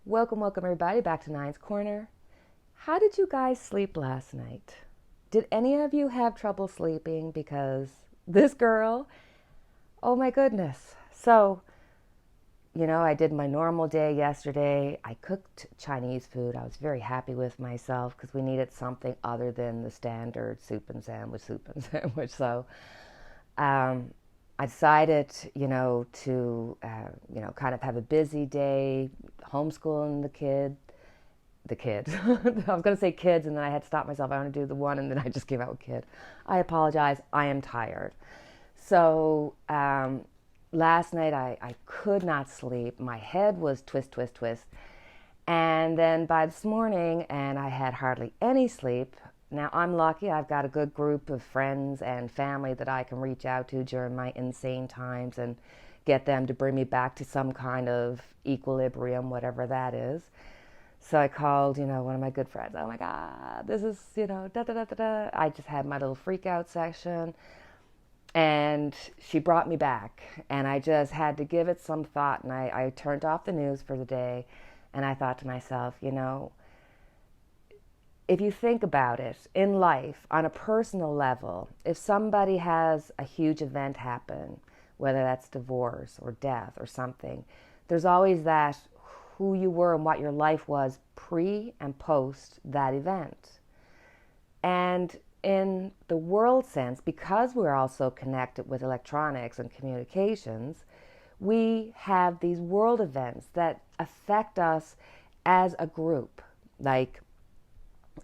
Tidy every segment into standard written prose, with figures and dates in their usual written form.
Welcome everybody back to Nine's Corner. How did you guys sleep last night? Did any of you have trouble sleeping? Because this girl, oh my goodness. I did my normal day yesterday. I cooked Chinese food. I was very happy with myself because we needed something other than the standard soup and sandwich. Um, I decided, to kind of have a busy day, homeschooling the kid. I was going to say kids, and then I had to stop myself. I want to do the one, and then I just came out with kid. I apologize. I am tired. So last night I could not sleep. My head was twist. And then by this morning, and I had hardly any sleep. Now, I'm lucky. I've got a good group of friends and family that I can reach out to during my insane times and get them to bring me back to some kind of equilibrium, whatever that is. So I called, one of my good friends. Oh my God, this is, da da da da da. I just had my little freak out section. And she brought me back. And I just had to give it some thought. And I turned off the news for the day. And I thought to myself, if you think about it in life on a personal level, if somebody has a huge event happen, whether that's divorce or death or something, there's always that who you were and what your life was pre and post that event. And in the world sense, because we're also connected with electronics and communications, we have these world events that affect us as a group. Like,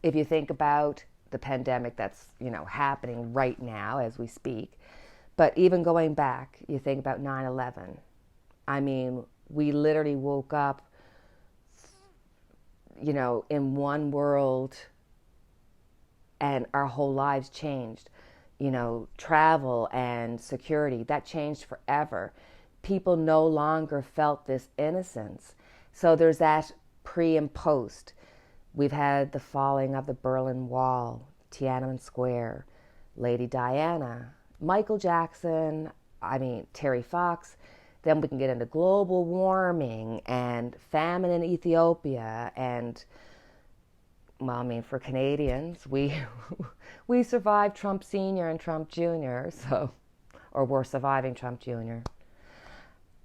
if you think about the pandemic that's, happening right now as we speak, but even going back, you think about 9/11. I mean, we literally woke up, in one world and our whole lives changed. Travel and security, that changed forever. People no longer felt this innocence. So there's that pre and post. We've had the falling of the Berlin Wall, Tiananmen Square, Lady Diana, Michael Jackson, Terry Fox. Then we can get into global warming and famine in Ethiopia. And, for Canadians, we we survived Trump Sr. and Trump Jr., or we're surviving Trump Jr.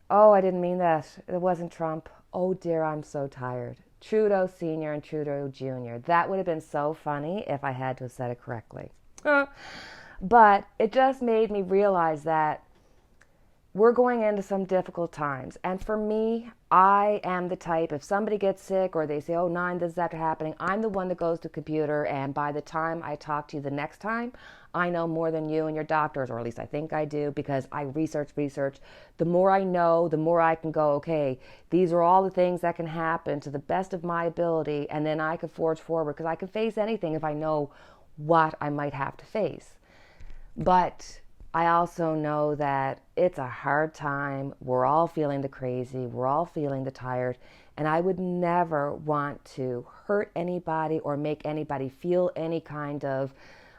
Oh, I didn't mean that. It wasn't Trump. Oh dear, I'm so tired. Trudeau Sr. and Trudeau Jr. That would have been so funny if I had to have said it correctly. But it just made me realize that we're going into some difficult times. And for me, I am the type, if somebody gets sick or they say, oh, Nine, this is after happening, I'm the one that goes to the computer. And by the time I talk to you the next time, I know more than you and your doctors, or at least I think I do, because I research. The more I know, the more I can go, okay, these are all the things that can happen to the best of my ability. And then I can forge forward because I can face anything if I know what I might have to face. But I also know that it's a hard time. We're all feeling the crazy. We're all feeling the tired. And I would never want to hurt anybody or make anybody feel any kind of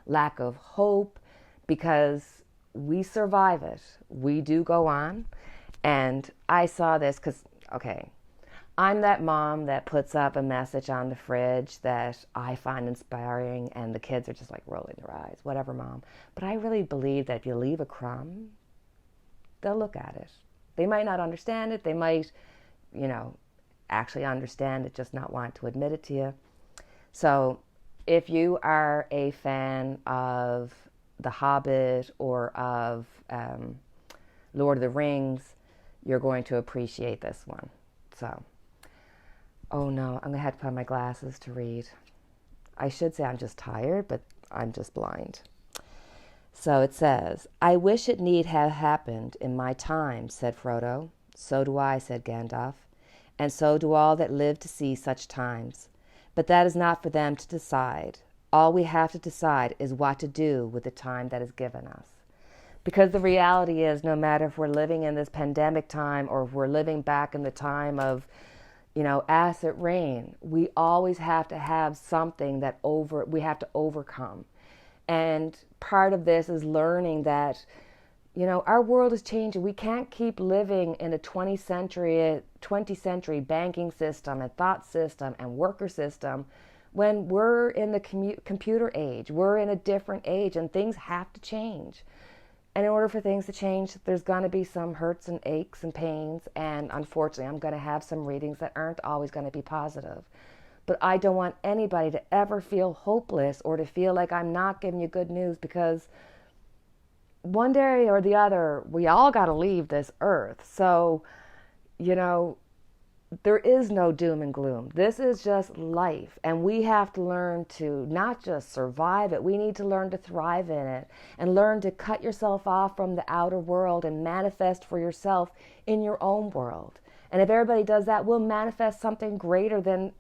lack of hope, because we survive it. We do go on. And I saw this because, okay, I'm that mom that puts up a message on the fridge that I find inspiring, and the kids are just like rolling their eyes. Whatever, Mom. But I really believe that if you leave a crumb, they'll look at it. They might not understand it. They might, actually understand it, just not want to admit it to you. So if you are a fan of The Hobbit or of Lord of the Rings, you're going to appreciate this one. So, oh no, I'm going to have to put on my glasses to read. I should say I'm just tired, but I'm just blind. So it says, I wish it need have happened in my time, said Frodo. So do I, said Gandalf, and so do all that live to see such times. But that is not for them to decide. All we have to decide is what to do with the time that is given us. Because the reality is, no matter if we're living in this pandemic time or if we're living back in the time of, acid rain, we always have to have something that we have to overcome. And part of this is learning that Our world is changing. We can't keep living in a 20th century banking system and thought system and worker system when we're in the computer age. We're in a different age, and things have to change. And in order for things to change, there's going to be some hurts and aches and pains. And unfortunately, I'm going to have some readings that aren't always going to be positive. But I don't want anybody to ever feel hopeless or to feel like I'm not giving you good news, because one day or the other, we all got to leave this earth. So, there is no doom and gloom. This is just life. And we have to learn to not just survive it, we need to learn to thrive in it and learn to cut yourself off from the outer world and manifest for yourself in your own world. And if everybody does that, we'll manifest something greater than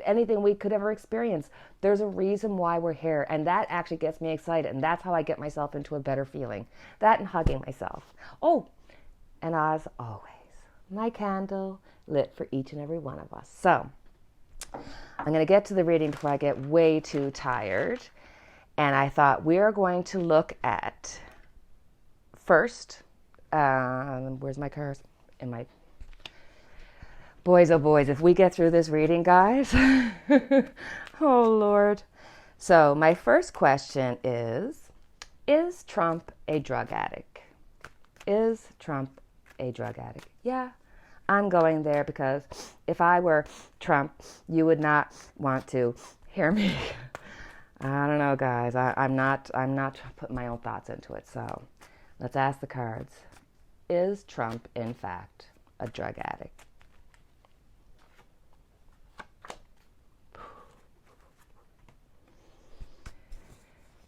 anything we could ever experience. There's a reason why we're here, and that actually gets me excited, and that's how I get myself into a better feeling. That and hugging myself. Oh, and as always, my candle lit for each and every one of us. So I'm going to get to the reading before I get way too tired, and I thought we are going to look at first, where's my cards? In my boys, oh boys, if we get through this reading, guys. Oh, Lord. So my first question is Trump a drug addict? Is Trump a drug addict? Yeah, I'm going there because if I were Trump, you would not want to hear me. I don't know, guys. I'm not putting my own thoughts into it. So let's ask the cards. Is Trump, in fact, a drug addict?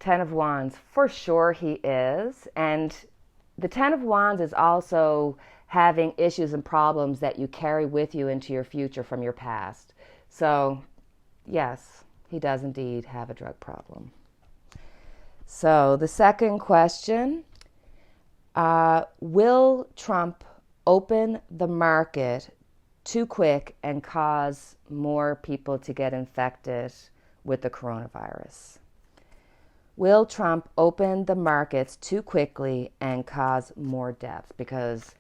Ten of Wands, for sure he is. And the Ten of Wands is also having issues and problems that you carry with you into your future from your past. So, yes, he does indeed have a drug problem. So, the second question, will Trump open the market too quick and cause more people to get infected with the coronavirus? Will Trump open the markets too quickly and cause more deaths? Because,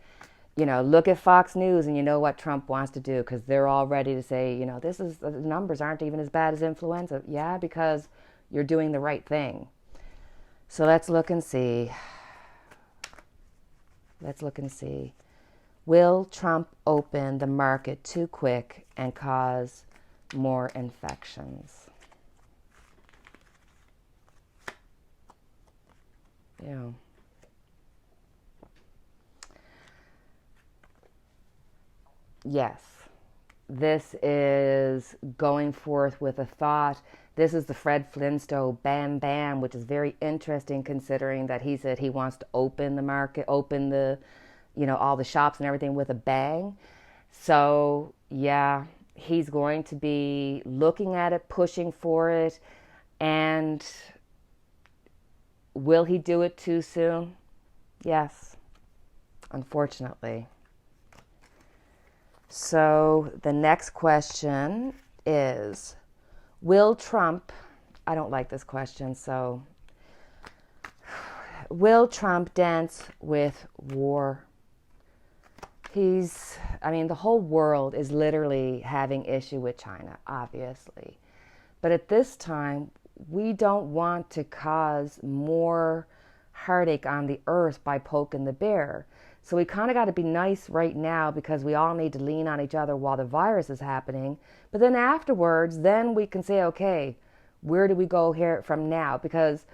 look at Fox News and you know what Trump wants to do, because they're all ready to say, the numbers aren't even as bad as influenza. Yeah, because you're doing the right thing. So let's look and see. Will Trump open the market too quick and cause more infections? Yeah. Yes. This is going forth with a thought. This is the Fred Flintstone Bam Bam, which is very interesting considering that he said he wants to open the market, open the, all the shops and everything with a bang. So, yeah, he's going to be looking at it, pushing for it, and will he do it too soon? Yes, unfortunately. So the next question is, will Trump, I don't like this question, so will Trump dance with war? The whole world is literally having issue with China, obviously. But at this time, we don't want to cause more heartache on the earth by poking the bear. So we kind of got to be nice right now because we all need to lean on each other while the virus is happening. But then afterwards, then we can say, okay, where do we go here from now? Because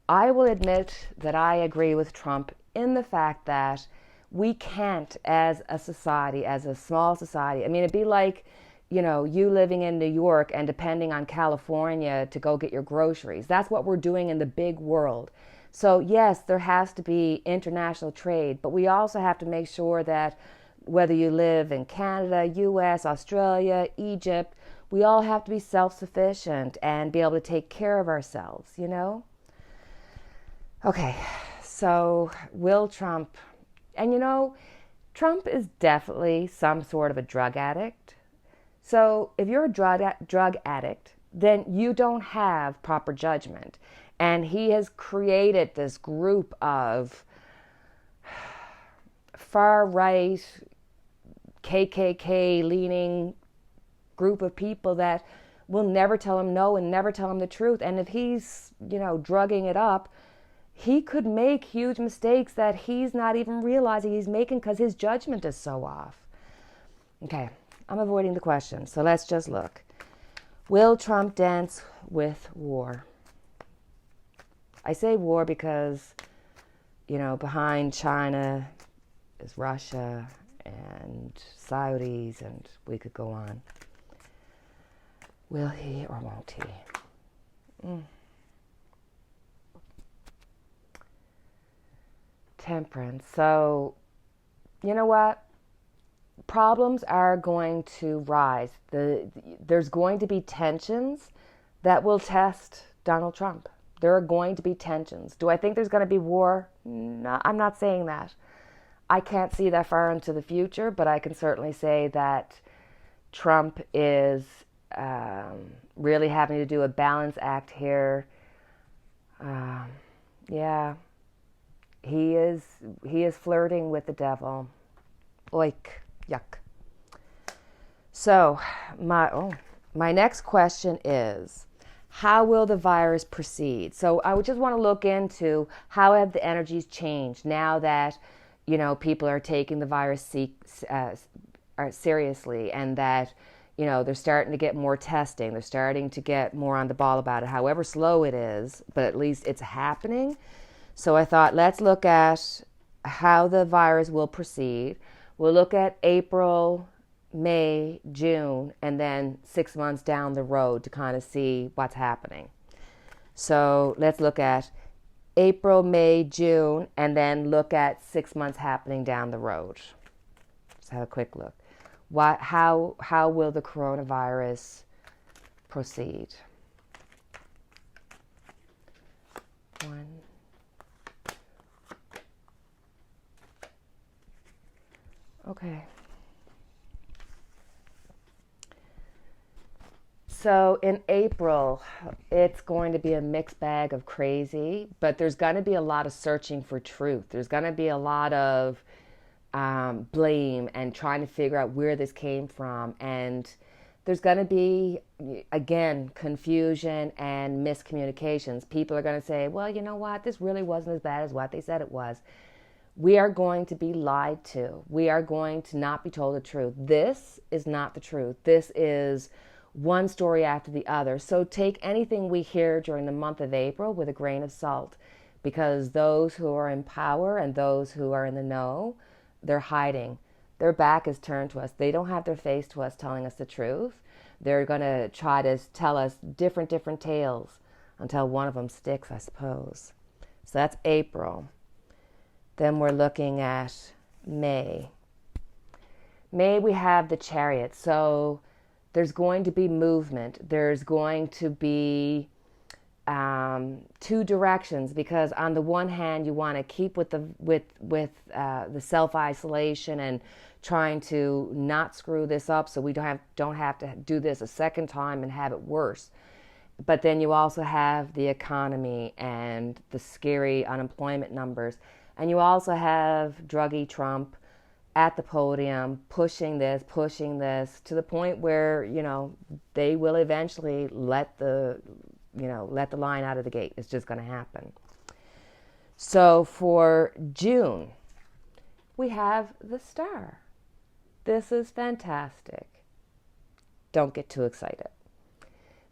I will admit that I agree with Trump in the fact that we can't, as a society, as a small society, it'd be like, you living in New York and depending on California to go get your groceries. That's what we're doing in the big world. So yes, there has to be international trade, but we also have to make sure that whether you live in Canada, US, Australia, Egypt, we all have to be self-sufficient and be able to take care of ourselves, Okay, so will Trump, and Trump is definitely some sort of a drug addict. So if you're a drug addict, then you don't have proper judgment. And he has created this group of far right KKK leaning group of people that will never tell him no and never tell him the truth. And if he's, drugging it up, he could make huge mistakes that he's not even realizing he's making because his judgment is so off. Okay, I'm avoiding the question, so let's just look. Will Trump dance with war? I say war because, behind China is Russia and Saudis, and we could go on. Will he or won't he? Temperance. So, you know what? Problems are going to rise. There's going to be tensions that will test Donald Trump. There are going to be tensions. Do I think there's going to be war? No, I'm not saying that. I can't see that far into the future, but I can certainly say that Trump is really having to do a balance act here. Yeah, he is flirting with the devil. Oik, yuck. So my next question is, how will the virus proceed? So I would just want to look into how have the energies changed now that people are taking the virus seriously, and that they're starting to get more testing. They're starting to get more on the ball about it, however slow it is, but at least it's happening. So I thought, let's look at how the virus will proceed. We'll look at April, May, June, and then 6 months down the road to kind of see what's happening. So let's look at April, May, June, and then look at 6 months happening down the road. Let's have a quick look. How will the coronavirus proceed? One. Okay. So in April, it's going to be a mixed bag of crazy, but there's going to be a lot of searching for truth. There's going to be a lot of blame and trying to figure out where this came from. And there's going to be, again, confusion and miscommunications. People are going to say, well, you know what? This really wasn't as bad as what they said it was. We are going to be lied to. We are going to not be told the truth. This is not the truth. This is one story after the other. So take anything we hear during the month of April with a grain of salt, because those who are in power and those who are in the know, they're hiding. Their back is turned to us. They don't have their face to us telling us the truth. They're going to try to tell us different tales until one of them sticks, I suppose. So that's April. Then we're looking at May. May, we have the Chariot. So there's going to be movement. There's going to be two directions, because on the one hand, you want to keep with the self-isolation and trying to not screw this up, so we don't have to do this a second time and have it worse. But then you also have the economy and the scary unemployment numbers, and you also have druggy Trump at the podium pushing this to the point where they will eventually let the line out of the gate. It's just going to happen. So for June, we have the Star. This is fantastic. Don't get too excited.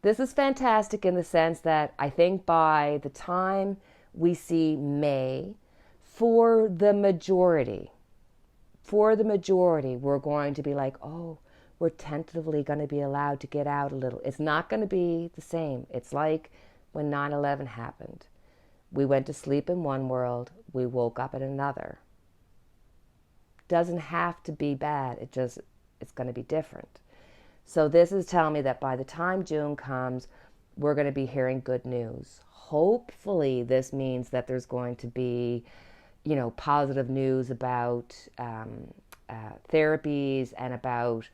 This is fantastic in the sense that I think by the time we see May, for the majority, we're going to be like, oh, we're tentatively going to be allowed to get out a little. It's not going to be the same. It's like when 9/11 happened. We went to sleep in one world, we woke up in another. Doesn't have to be bad. It's going to be different. So this is telling me that by the time June comes, we're going to be hearing good news. Hopefully this means that there's going to be, positive news about therapies and about,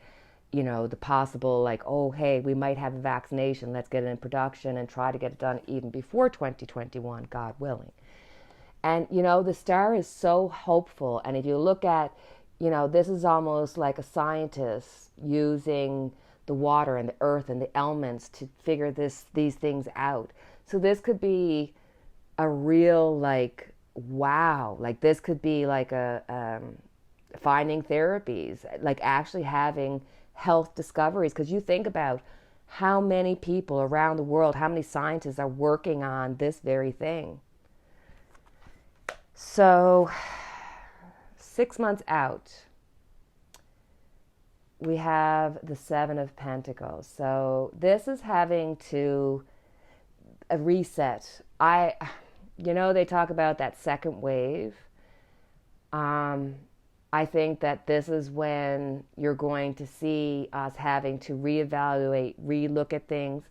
the possible, like, oh, hey, we might have a vaccination. Let's get it in production and try to get it done even before 2021, God willing. And, the star is so hopeful. And if you look at, this is almost like a scientist using the water and the earth and the elements to figure these things out. So this could be a real, like, wow. Like, this could be like finding therapies, like actually having health discoveries. Because you think about how many people around the world, how many scientists are working on this very thing. So 6 months out, we have the Seven of Pentacles. So this is having to a reset. They talk about that second wave. I think that this is when you're going to see us having to reevaluate, relook at things.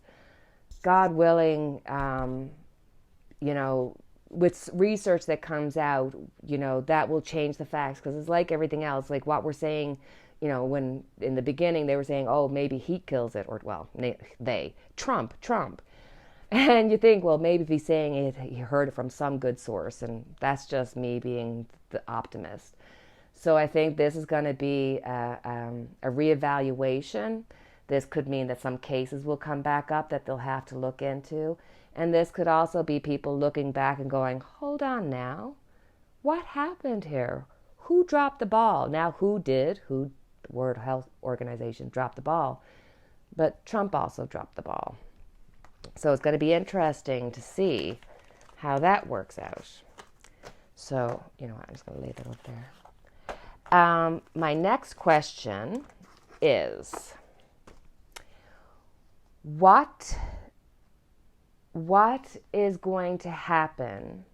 God willing, with research that comes out, that will change the facts, because it's like everything else, like what we're saying, when in the beginning they were saying, oh, maybe heat kills it, or, well, Trump. And you think, well, maybe if he's saying it, he heard it from some good source, and that's just me being the optimist. So I think this is going to be a reevaluation. This could mean that some cases will come back up that they'll have to look into. And this could also be people looking back and going, hold on now, what happened here? Who dropped the ball? Now, who did? The World Health Organization dropped the ball. But Trump also dropped the ball. So it's going to be interesting to see how that works out. So, I'm just going to leave it up there. My next question is, what is going to happen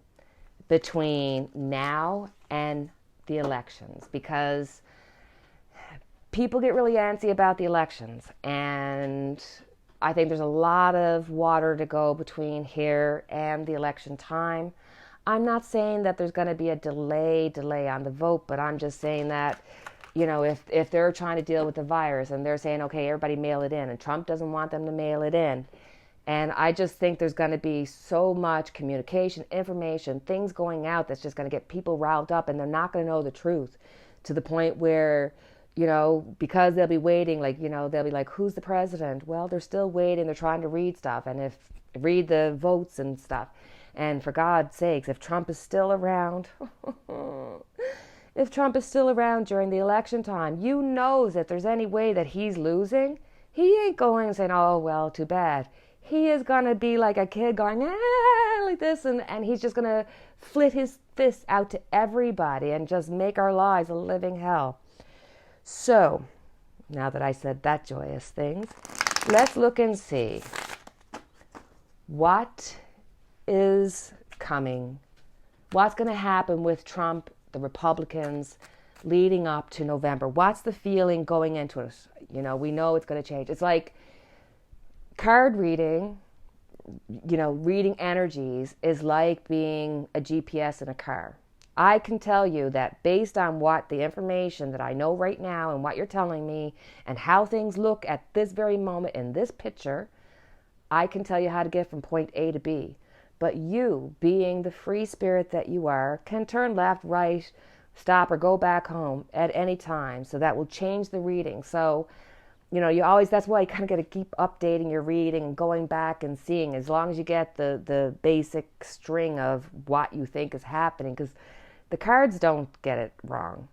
between now and the elections? Because people get really antsy about the elections, and I think there's a lot of water to go between here and the election time. I'm not saying that there's going to be a delay on the vote, but I'm just saying that, if they're trying to deal with the virus and they're saying, okay, everybody mail it in, and Trump doesn't want them to mail it in. And I just think there's going to be so much communication, information, things going out that's just going to get people riled up, and they're not going to know the truth, to the point where, because they'll be waiting, like, they'll be like, who's the president? Well, they're still waiting. They're trying to read stuff, and read the votes and stuff. And for God's sakes, if Trump is still around, during the election time, that if there's any way that he's losing, he ain't going and saying, oh, well, too bad. He is going to be like a kid going, like this, and he's just going to flit his fist out to everybody and just make our lives a living hell. So, now that I said that joyous things, let's look and see what is coming. What's going to happen with Trump, the Republicans, leading up to November? What's the feeling going into it? We know it's going to change. It's like card reading, reading energies is like being a GPS in a car. I can tell you that based on what the information that I know right now and what you're telling me and how things look at this very moment in this picture, I can tell you how to get from point A to B. But you, being the free spirit that you are, can turn left, right, stop, or go back home at any time. So that will change the reading. So, that's why you kind of got to keep updating your reading and going back and seeing, as long as you get the basic string of what you think is happening. Because the cards don't get it wrong.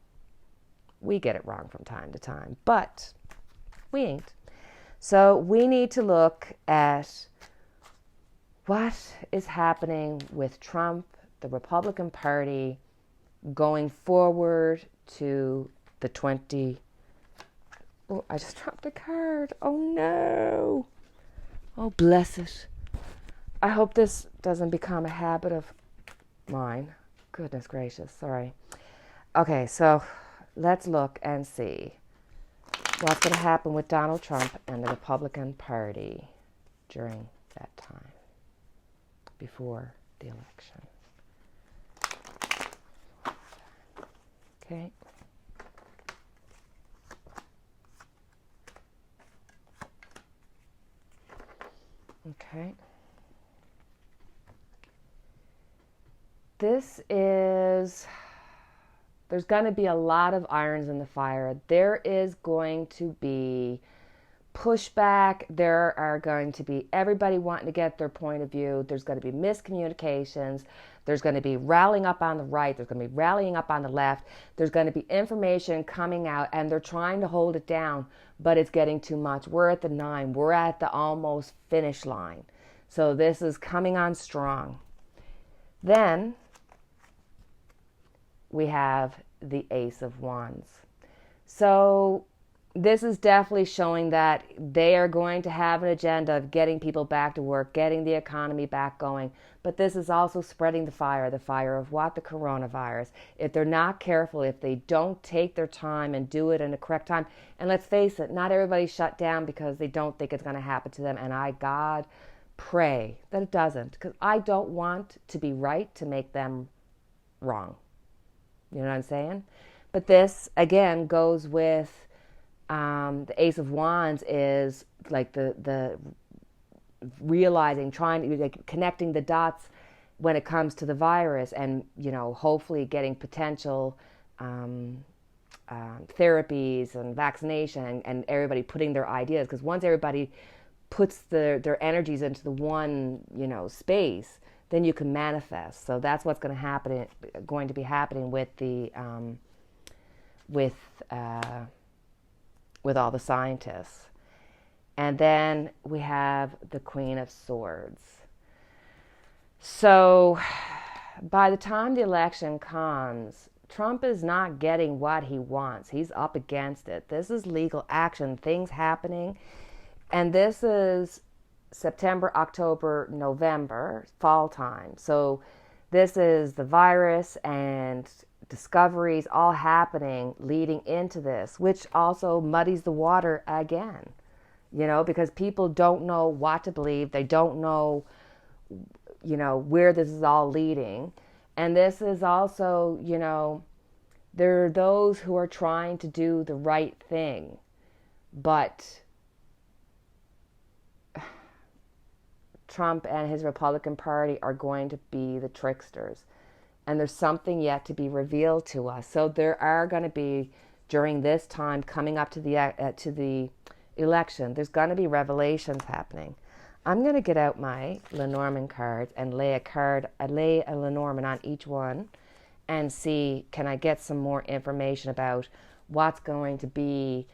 We get it wrong from time to time. But we ain't. So we need to look at what is happening with Trump, the Republican Party, going forward to the 20. Oh, I just dropped a card. Oh, no. Oh, bless it. I hope this doesn't become a habit of mine. Goodness gracious. Sorry. Okay, so let's look and see what's going to happen with Donald Trump and the Republican Party during that time, before the election. Okay. Okay. This is, there's going to be a lot of irons in the fire. There is going to be pushback. There are going to be everybody wanting to get their point of view. There's going to be miscommunications. There's going to be rallying up on the right. There's going to be rallying up on the left. There's going to be information coming out, and they're trying to hold it down, but it's getting too much. We're at the 9. We're at the almost finish line. So this is coming on strong. Then we have the Ace of Wands. So this is definitely showing that they are going to have an agenda of getting people back to work, getting the economy back going. But this is also spreading the fire of what? The coronavirus. If they're not careful, if they don't take their time and do it in the correct time, and let's face it, not everybody's shut down because they don't think it's going to happen to them. And I, God, pray that it doesn't, because I don't want to be right to make them wrong. You know what I'm saying? But this, again, goes with the Ace of Wands is like the realizing, trying to, like, connecting the dots when it comes to the virus, and, you know, hopefully getting potential therapies and vaccination, and everybody putting their ideas, because once everybody puts their energies into the one, you know, space, then you can manifest. So that's what's going to be happening with the with all the scientists. And then we have the Queen of Swords. So by the time the election comes, Trump is not getting what he wants. He's up against it. This is legal action, things happening. And this is September, October, November, fall time. So this is the virus and discoveries all happening leading into this, which also muddies the water again, you know, because people don't know what to believe. They don't know, you know, where this is all leading. And this is also, you know, there are those who are trying to do the right thing, but Trump and his Republican Party are going to be the tricksters. And there's something yet to be revealed to us. So there are going to be, during this time coming up to the election, there's going to be revelations happening. I'm going to get out my Lenormand cards and lay a Lenormand on each one and see, can I get some more information about what's going to be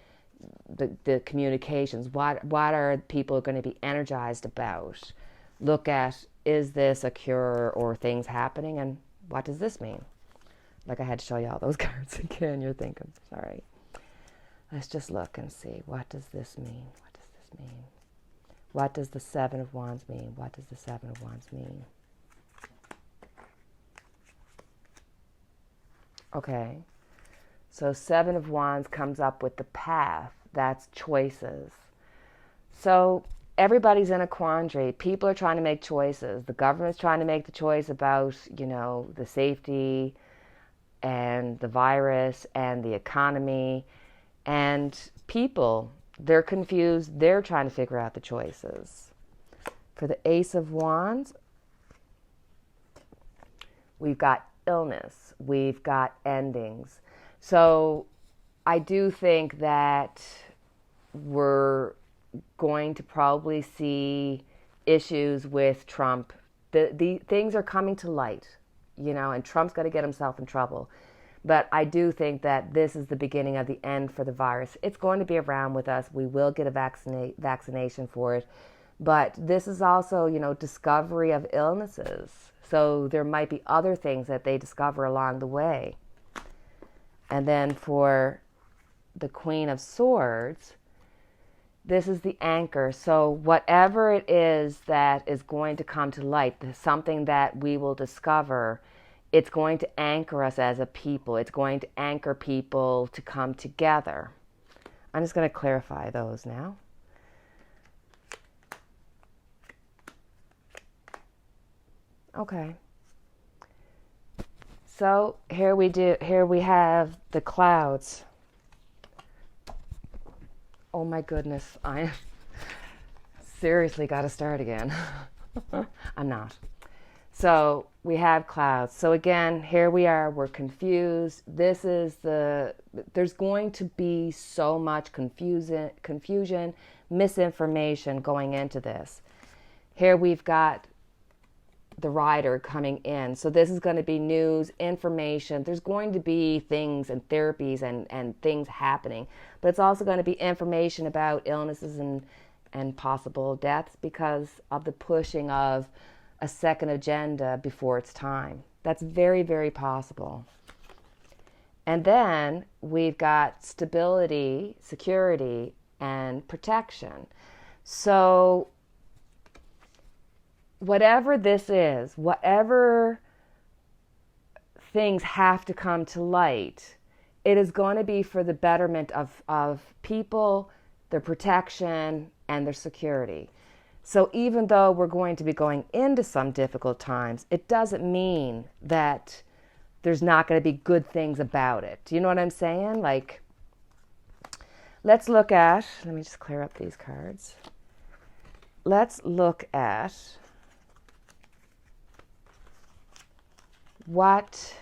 the communications, what are people going to be energized about? Look at, is this a cure or things happening, and what does this mean? Like, I had to show you all those cards again. You're thinking, sorry. Let's just look and see. What does this mean? What does this mean? What does the Seven of Wands mean? What does the Seven of Wands mean? Okay. So Seven of Wands comes up with the path. That's choices. So everybody's in a quandary. People are trying to make choices. The government's trying to make the choice about, you know, the safety and the virus and the economy. And people, they're confused. They're trying to figure out the choices. For the Ace of Wands, we've got illness. We've got endings. So I do think that we're going to probably see issues with Trump. The things are coming to light, you know, and Trump's got to get himself in trouble. But I do think that this is the beginning of the end for the virus. It's going to be around with us. We will get a vaccination for it. But this is also, you know, discovery of illnesses. So there might be other things that they discover along the way. And then for the Queen of Swords, this is the anchor. So whatever it is that is going to come to light, something that we will discover, it's going to anchor us as a people. It's going to anchor people to come together. I'm just going to clarify those now. Okay. So here we have the clouds. Oh my goodness, I seriously got to start again. I'm not. So we have clouds. So again, here we are, we're confused. There's going to be so much confusion, misinformation going into this. Here we've got the rider coming in. So this is going to be news, information. There's going to be things and therapies and things happening. But it's also going to be information about illnesses and possible deaths because of the pushing of a second agenda before it's time. That's very, very possible. And then we've got stability, security, and protection. So whatever this is, whatever things have to come to light, it is going to be for the betterment of people, their protection, and their security. So even though we're going to be going into some difficult times, it doesn't mean that there's not going to be good things about it. Do you know what I'm saying? Like, let's look at, let me just clear up these cards. Let's look at what's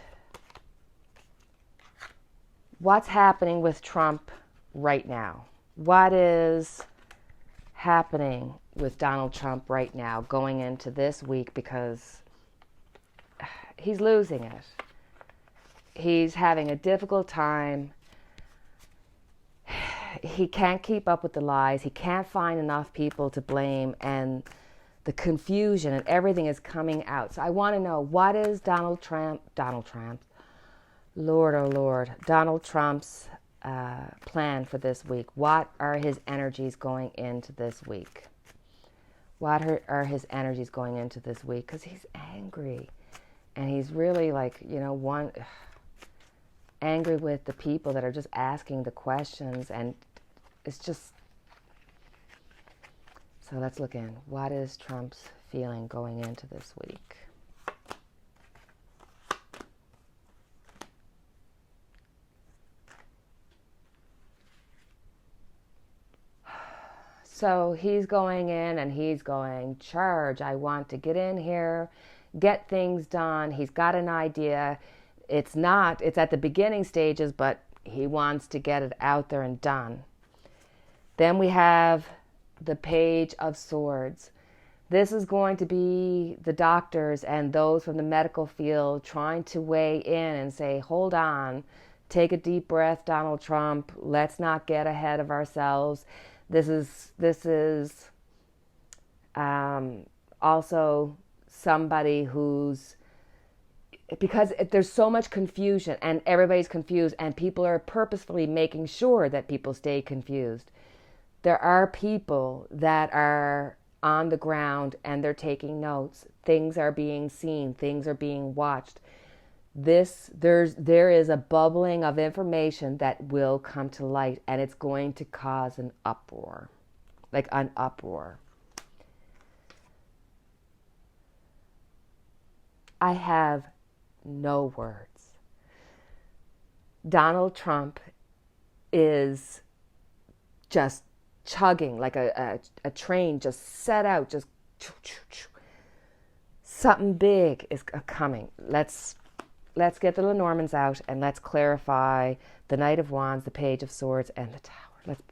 happening with Trump right now. What is happening with Donald Trump right now going into this week, because he's losing it. He's having a difficult time. He can't keep up with the lies. He can't find enough people to blame, and the confusion and everything is coming out. So I want to know, what is Donald Trump's plan for this week? What are his energies going into this week? What are his energies going into this week? Because he's angry. And he's really angry with the people that are just asking the questions. And it's just... So let's look in. What is Trump's feeling going into this week? So he's going in and he's going, charge, I want to get in here, get things done. He's got an idea. It's at the beginning stages, but he wants to get it out there and done. Then we have the Page of Swords. This is going to be the doctors and those from the medical field trying to weigh in and say, hold on, take a deep breath, Donald Trump. Let's not get ahead of ourselves. This is also somebody who's, because there's so much confusion and everybody's confused and people are purposefully making sure that people stay confused. There are people that are on the ground and they're taking notes. Things are being seen. Things are being watched. There is a bubbling of information that will come to light, and it's going to cause an uproar. Like an uproar. I have no words. Donald Trump is just chugging like a train just set out, just something big is coming. Let's get the Lenormands out and let's clarify the Knight of Wands, the Page of Swords, and the Tower. Let's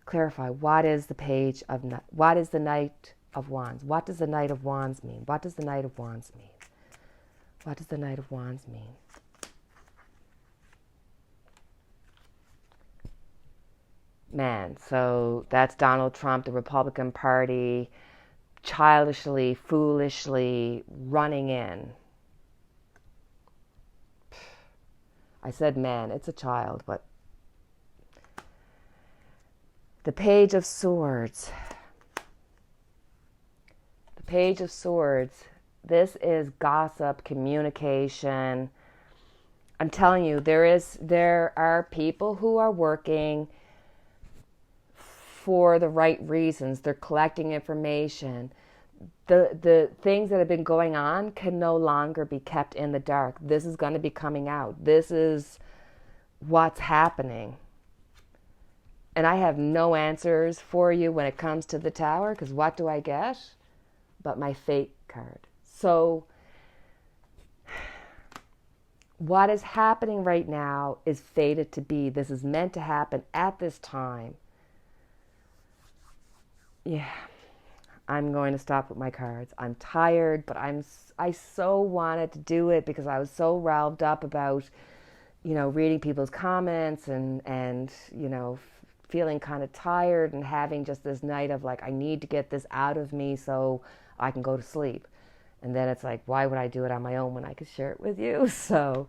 clarify, what is the Knight of Wands? What does the Knight of Wands mean? What does the Knight of Wands mean? What does the Knight of Wands mean? Man, so that's Donald Trump, the Republican Party, childishly, foolishly running in. I said man, it's a child, but the Page of Swords. The Page of Swords. This is gossip, communication. I'm telling you, there are people who are working for the right reasons. They're collecting information. The things that have been going on can no longer be kept in the dark. This is going to be coming out. This is what's happening. And I have no answers for you when it comes to the Tower, because what do I get? But my fate card. So what is happening right now is fated to be. This is meant to happen at this time. Yeah, I'm going to stop with my cards. I'm tired, but I so wanted to do it because I was so riled up about, reading people's comments and feeling kind of tired and having just this night of like, I need to get this out of me so I can go to sleep. And then it's like, why would I do it on my own when I could share it with you? So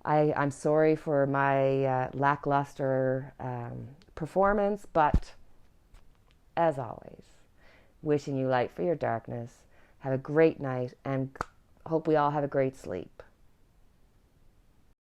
I'm sorry for my lackluster performance, but as always, wishing you light for your darkness. Have a great night and hope we all have a great sleep.